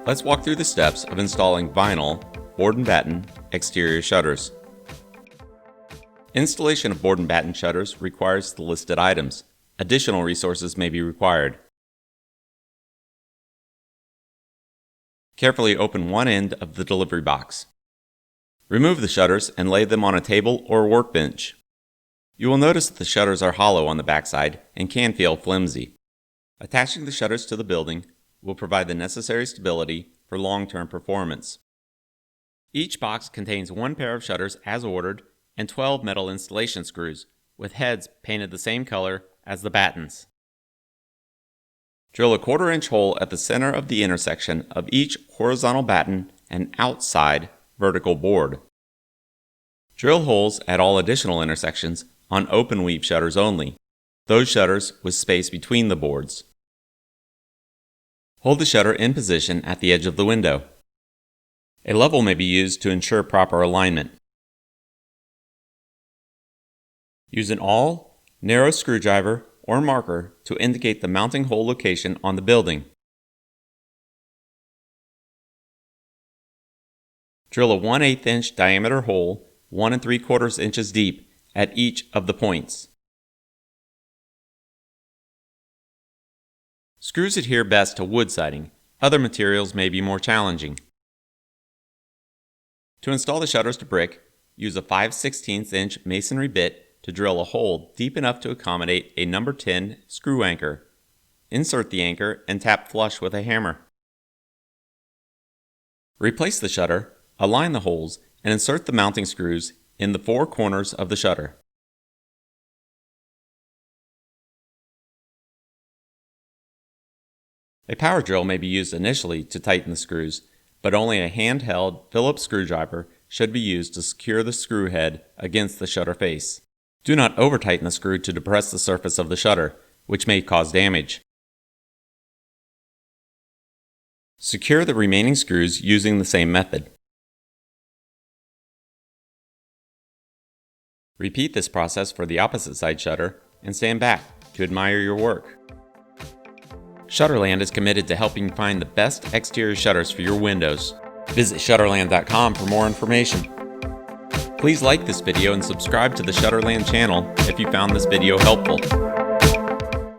Let's walk through the steps of installing vinyl, board and batten, exterior shutters. Installation of board and batten shutters requires the listed items. Additional resources may be required. Carefully open one end of the delivery box. Remove the shutters and lay them on a table or workbench. You will notice that the shutters are hollow on the backside and can feel flimsy. Attaching the shutters to the building will provide the necessary stability for long-term performance. Each box contains one pair of shutters as ordered and 12 metal installation screws with heads painted the same color as the battens. Drill a 1/4 inch hole at the center of the intersection of each horizontal batten and outside vertical board. Drill holes at all additional intersections on open weave shutters only, those shutters with space between the boards. Hold the shutter in position at the edge of the window. A level may be used to ensure proper alignment. Use an awl, narrow screwdriver, or marker to indicate the mounting hole location on the building. Drill a 1/8 inch diameter hole 1 3/4 inches deep at each of the points. Screws adhere best to wood siding. Other materials may be more challenging. To install the shutters to brick, use a 5/16 inch masonry bit to drill a hole deep enough to accommodate a number 10 screw anchor. Insert the anchor and tap flush with a hammer. Replace the shutter, align the holes, and insert the mounting screws in the 4 corners of the shutter. A power drill may be used initially to tighten the screws, but only a handheld Phillips screwdriver should be used to secure the screw head against the shutter face. Do not over-tighten the screw to depress the surface of the shutter, which may cause damage. Secure the remaining screws using the same method. Repeat this process for the opposite side shutter and stand back to admire your work. Shutterland is committed to helping find the best exterior shutters for your windows. Visit Shutterland.com for more information. Please like this video and subscribe to the Shutterland channel if you found this video helpful.